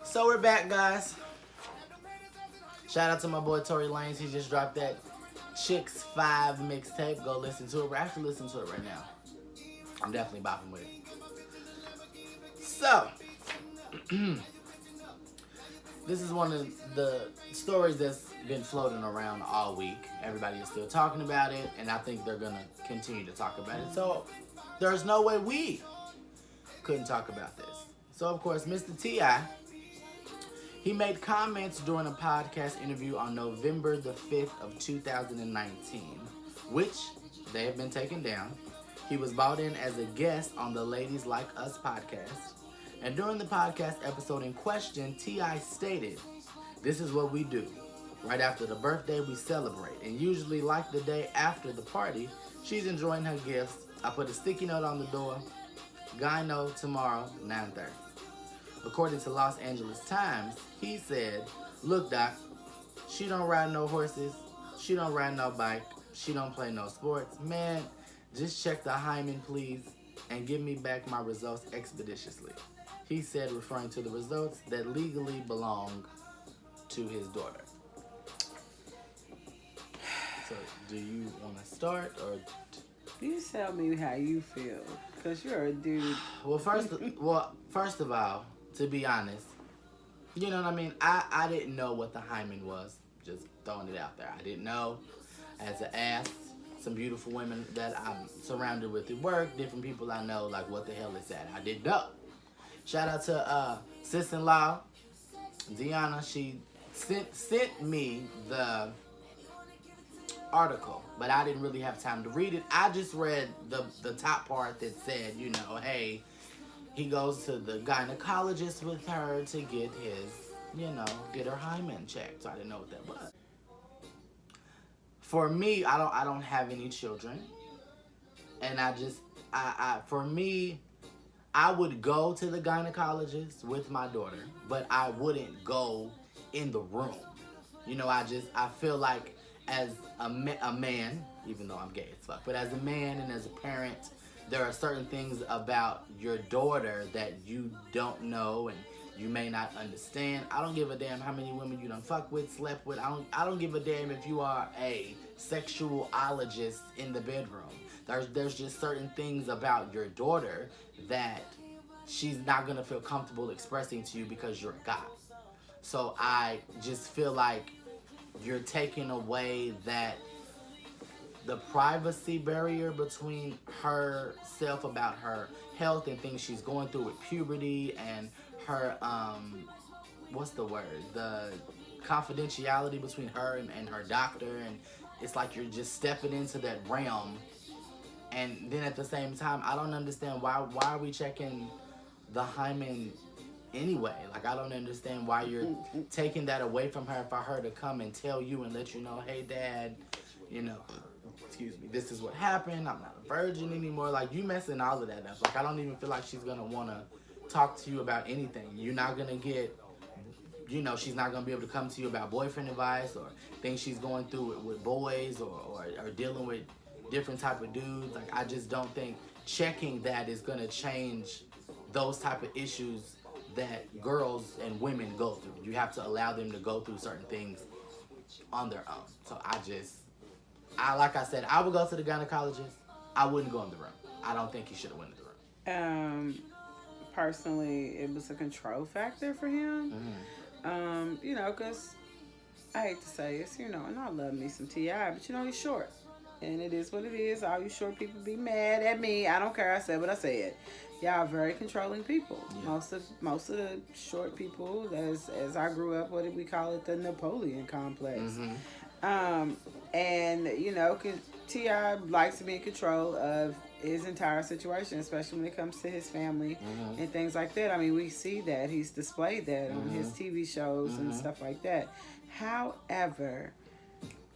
So we're back, guys. Shout out to my boy Tory Lanez. He just dropped that Chicks 5 mixtape. Go listen to it. We're actually listening to it right now. I'm definitely bopping with it. So, this is one of the stories that's been floating around all week. Everybody is still talking about it, and I think they're going to continue to talk about it. So, there's no way we couldn't talk about this. So, of course, Mr. T.I., he made comments during a podcast interview on November the 5th of 2019, which they have been taken down. He was brought in as a guest on the Ladies Like Us podcast. And during the podcast episode in question, T.I. stated, "This is what we do. Right after the birthday, we celebrate. And usually, like the day after the party, she's enjoying her gifts. I put a sticky note on the door. Gyno tomorrow, 9:30. According to Los Angeles Times, he said, "Look, Doc, she don't ride no horses. She don't ride no bike. She don't play no sports. Man, just check the hymen, please, and give me back my results expeditiously." He said, referring to the results that legally belong to his daughter. So, do you want to start, or... You tell me how you feel, because you're a dude. Well, first of all, to be honest, you know what I mean? I didn't know what the hymen was. Just throwing it out there. I didn't know. I had to ask some beautiful women that I'm surrounded with at work, different people I know, like, what the hell is that? I didn't know. Shout out to sis-in-law, Deanna. She sent me the article, but I didn't really have time to read it. I just read the top part that said, you know, hey, he goes to the gynecologist with her to get his, you know, get her hymen checked. So I didn't know what that was. For me, I don't have any children, and for me, I would go to the gynecologist with my daughter, but I wouldn't go in the room. You know, I feel like as a man, even though I'm gay as fuck, but as a man and as a parent, there are certain things about your daughter that you don't know and you may not understand. I don't give a damn how many women you done fuck with, slept with. I don't give a damn if you are a sexualologist in the bedroom. There's just certain things about your daughter that she's not gonna feel comfortable expressing to you because you're a guy. So I just feel like you're taking away the privacy barrier between herself about her health and things she's going through with puberty and her, what's the word? The confidentiality between her and her doctor. And it's like you're just stepping into that realm. And then at the same time, I don't understand why are we checking the hymen anyway? Like, I don't understand why you're taking that away from her for her to come and tell you and let you know, hey, Dad, you know, excuse me, this is what happened. I'm not a virgin anymore. Like, you messing all of that up. Like, I don't even feel like she's going to want to talk to you about anything. You're not going to get, you know, she's not going to be able to come to you about boyfriend advice or things she's going through with boys or dealing with different type of dudes. Like, I just don't think checking that is going to change those type of issues that girls and women go through. You have to allow them to go through certain things on their own. So like I said, I would go to the gynecologist. I wouldn't go in the room. I don't think he should have went in the room. Personally, it was a control factor for him. Mm-hmm. You know, because I hate to say it, you know, and I love me some T.I., but you know, he's short. And it is what it is. All you short people be mad at me. I don't care. I said what I said. Y'all are very controlling people. Yeah. Most of the short people, as I grew up, what did we call it? The Napoleon complex. Mm-hmm. And you know, 'cause T.I. likes to be in control of his entire situation, especially when it comes to his family mm-hmm. and things like that. I mean, we see that he's displayed that mm-hmm. on his TV shows mm-hmm. and stuff like that. However,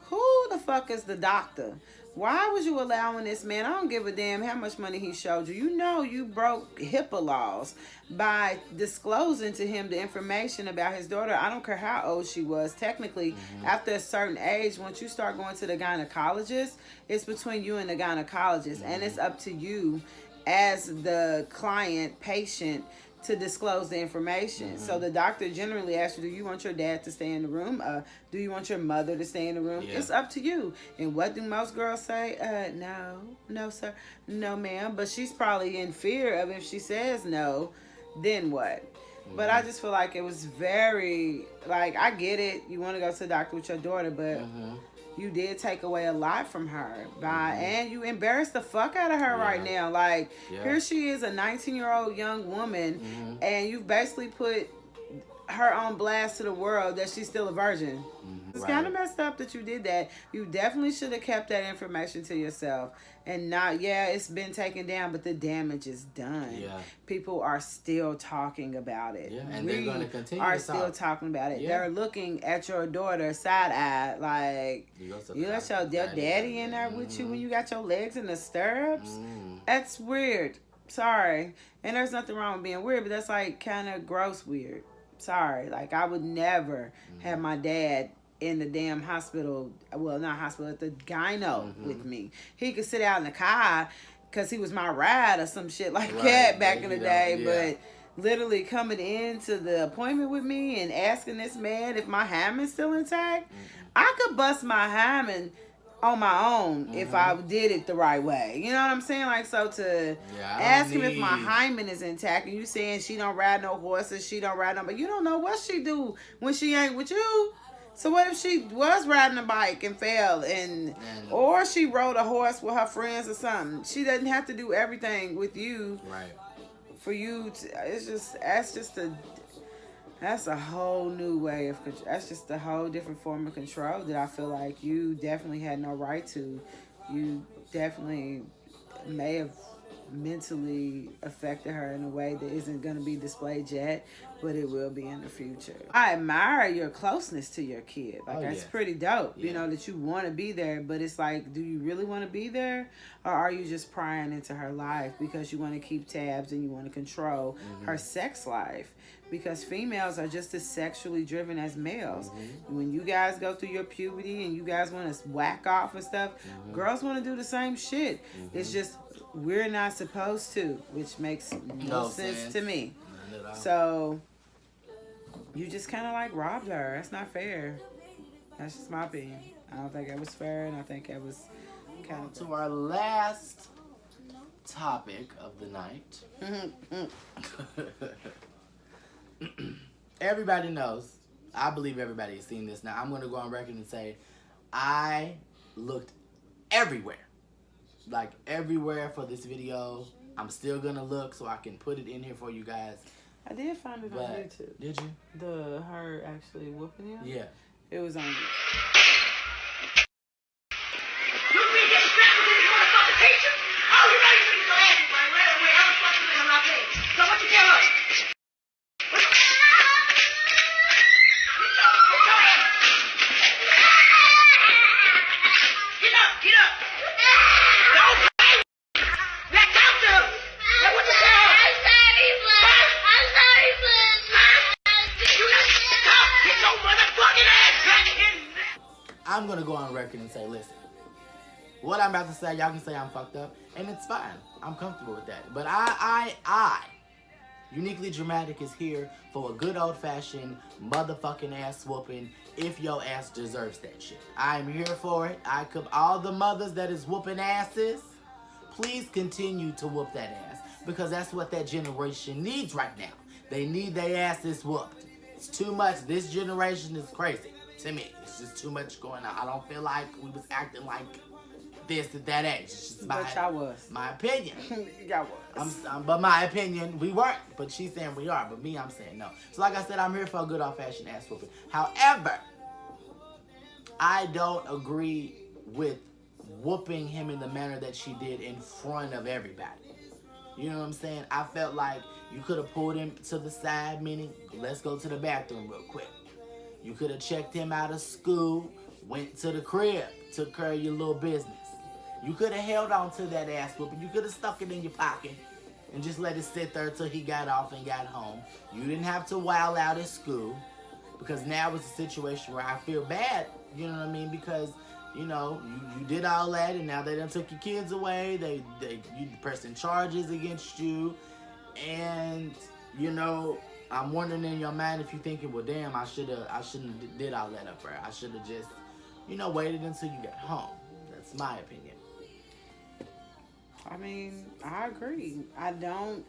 who the fuck is the doctor? Why was you allowing this man? I don't give a damn how much money he showed you. You know you broke HIPAA laws by disclosing to him the information about his daughter. I don't care how old she was. Technically, mm-hmm. after a certain age, once you start going to the gynecologist, it's between you and the gynecologist. Mm-hmm. And it's up to you as the client, patient, to disclose the information. So the doctor generally asks you, do you want your dad to stay in the room? Do you want your mother to stay in the room? It's up to you. And what do most girls say? No, sir. No, ma'am. But she's probably in fear of if she says no, then what? But I just feel like it was very, like, I get it. You want to go to the doctor with your daughter, but you did take away a lot from her and you embarrassed the fuck out of her right now. Like, here she is, a 19-year-old young woman, and you've basically put her on blast to the world that she's still a virgin. It's kind of messed up that you did that. You definitely should have kept that information to yourself and not, it's been taken down, but the damage is done. People are still talking about it. And they're going to continue are to still talking about it. They're looking at your daughter side-eyed like, you let your daddy in there with you when you got your legs in the stirrups? That's weird. Sorry. And there's nothing wrong with being weird, but that's like kind of gross weird. Sorry. Like, I would never have my dad in the damn hospital, well, not hospital, at the gyno with me. He could sit out in the car because he was my ride or some shit like that back in the day. But literally coming into the appointment with me and asking this man if my hymen's still intact, I could bust my hymen on my own if I did it the right way. You know what I'm saying? Like, so to ask him if my hymen is intact, and you saying she don't ride no horses, she don't ride no, but you don't know what she do when she ain't with you. So what if she was riding a bike and fell, or she rode a horse with her friends or something? She doesn't have to do everything with you. Right. For you to, that's a whole new way of control. That's just a whole different form of control that I feel like you definitely had no right to. You definitely may have mentally affected her in a way that isn't going to be displayed yet, but it will be in the future. I admire your closeness to your kid. Like, that's pretty dope. You know, that you want to be there, but it's like, do you really want to be there? Or are you just prying into her life because you want to keep tabs and you want to control her sex life? Because females are just as sexually driven as males. When you guys go through your puberty and you guys want to whack off and stuff, girls want to do the same shit. It's just we're not supposed to, which makes no sense to me. So you just kind of like robbed her. That's not fair. That's just my opinion. I don't think it was fair, and I think it was kind of... To our last topic of the night. Everybody knows, I believe everybody has seen this now. I'm going to go on record and say I looked everywhere. Like, everywhere for this video. I'm still going to look so I can put it in here for you guys. I did find it on YouTube. Did you? Her actually whooping him? Yeah. It was on YouTube. You be getting strapped with these motherfucking teachers? Oh, you know you shouldn't go ahead and right away. How the fuck you think I'm not paying? So what you tell her? I'm going to go on record and say, listen, what I'm about to say, y'all can say I'm fucked up, and it's fine. I'm comfortable with that. But I, Uniquely Dramatic, is here for a good old-fashioned motherfucking ass whooping if your ass deserves that shit. I'm here for it. All the mothers that is whooping asses, please continue to whoop that ass, because that's what that generation needs right now. They need their asses whooped. It's too much. This generation is crazy. To me, it's just too much going on. I don't feel like we was acting like this at that age. It's just But y'all was. my opinion. Y'all was. But my opinion, we weren't. But she's saying we are. But me, I'm saying no. So like I said, I'm here for a good old-fashioned ass whooping. However, I don't agree with whooping him in the manner that she did in front of everybody. You know what I'm saying? I felt like you could have pulled him to the side, meaning, let's go to the bathroom real quick. You could have checked him out of school, went to the crib, took care of your little business. You could have held on to that ass whooping. You could have stuck it in your pocket and just let it sit there till he got off and got home. You didn't have to wild out at school, because now it's a situation where I feel bad, you know what I mean? Because, you know, you did all that, and now they done took your kids away. You pressing charges against you, and you know, I'm wondering in your mind if you thinking, well, damn, I shouldn't did all that up there. I should have just, waited until you got home. That's my opinion. I mean, I agree. I don't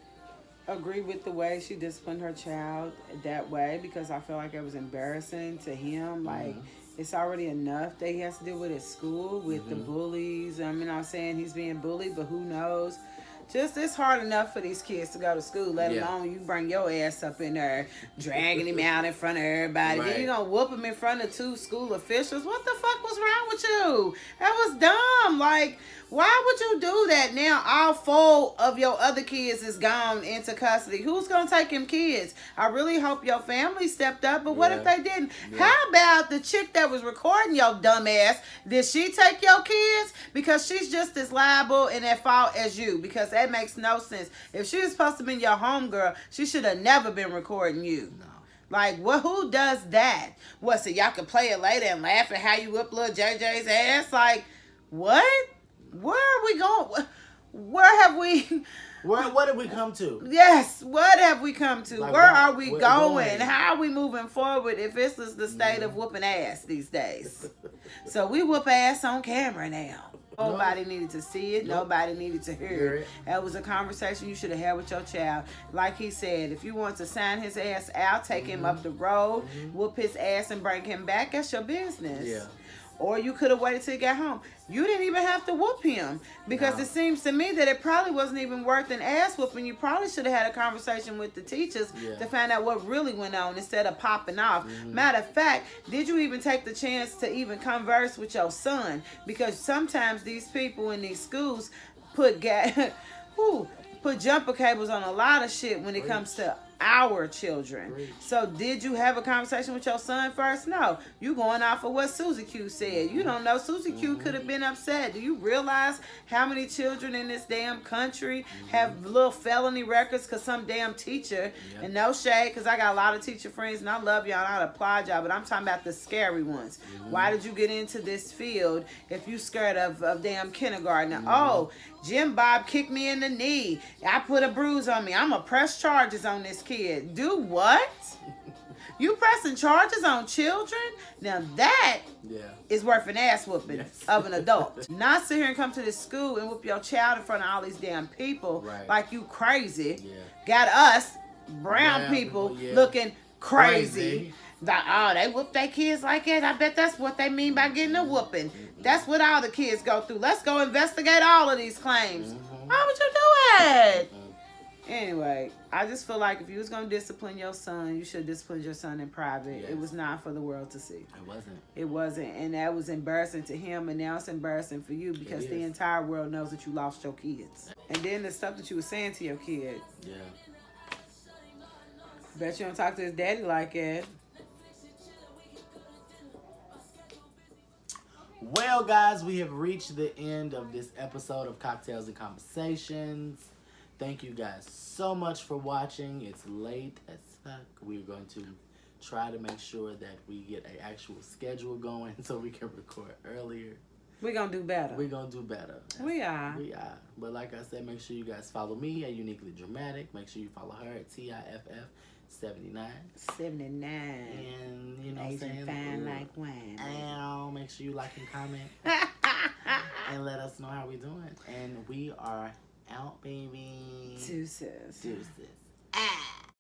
agree with the way she disciplined her child that way because I feel like it was embarrassing to him. Like, it's already enough that he has to deal with at school with the bullies. I mean, I'm saying he's being bullied, but who knows? Just it's hard enough for these kids to go to school, let alone you bring your ass up in there, dragging him out in front of everybody. Right. Then you gonna whoop him in front of 2 school officials. What the fuck was wrong with you? That was dumb. Like, why would you do that? Now all 4 of your other kids is gone into custody. Who's gonna take them kids? I really hope your family stepped up, but what if they didn't? How about the chick that was recording your dumb ass? Did she take your kids? Because she's just as liable and at fault as you. Because that makes no sense. If she was supposed to be your homegirl, she should have never been recording you. No. Like, what? Who does that? What, so y'all can play it later and laugh at how you whip little JJ's ass? Like, what? Where are we going? Where have we... What did we come to? Yes, what have we come to? Like, where are we where going? How are we moving forward if this is the state of whooping ass these days? So we whoop ass on camera now. Nobody needed to see it. Nobody needed to hear it. That was a conversation you should have had with your child. Like he said, if you want to sign his ass out, take him up the road, whoop his ass and bring him back, that's your business. Yeah. Or you could have waited till he got home. You didn't even have to whoop him because it seems to me that it probably wasn't even worth an ass whooping. You probably should have had a conversation with the teachers to find out what really went on instead of popping off. Matter of fact, did you even take the chance to even converse with your son? Because sometimes these people in these schools put jumper cables on a lot of shit when it comes to our children. So did you have a conversation with your son first? No. You going off of what Susie Q said. You don't know. Susie Q could have been upset. Do you realize how many children in this damn country have little felony records because some damn teacher, and no shade, because I got a lot of teacher friends and I love y'all and I applaud y'all, but I'm talking about the scary ones. Why did you get into this field if you scared of damn kindergarten? Oh, Jim Bob kicked me in the knee. I put a bruise on me. I'm going to press charges on this kid. Do what? You pressing charges on children? Now that is worth an ass whooping of an adult. Not sit here and come to this school and whoop your child in front of all these damn people like you crazy. Got us, brown people, looking crazy. Like, oh, they whoop their kids like that. I bet that's what they mean by getting a whooping. That's what all the kids go through. Let's go investigate all of these claims. Why would you do it? Anyway, I just feel like if you was going to discipline your son, you should discipline your son in private. It was not for the world to see. It wasn't. It wasn't. And that was embarrassing to him, and now it's embarrassing for you because the entire world knows that you lost your kids. And then the stuff that you were saying to your kid. Yeah. Bet you don't talk to his daddy like that. Well, guys, we have reached the end of this episode of Cocktails and Conversations. Thank you guys so much for watching. It's late as fuck. We're going to try to make sure that we get an actual schedule going so we can record earlier. We're going to do better. We're going to do better. We are. We are. But like I said, make sure you guys follow me at Uniquely Dramatic. Make sure you follow her at TIFF79. 79. And, you know what I'm saying? Fine like wine. And make sure you like and comment. And let us know how we're doing. And we are out, baby. Deuces. Deuces.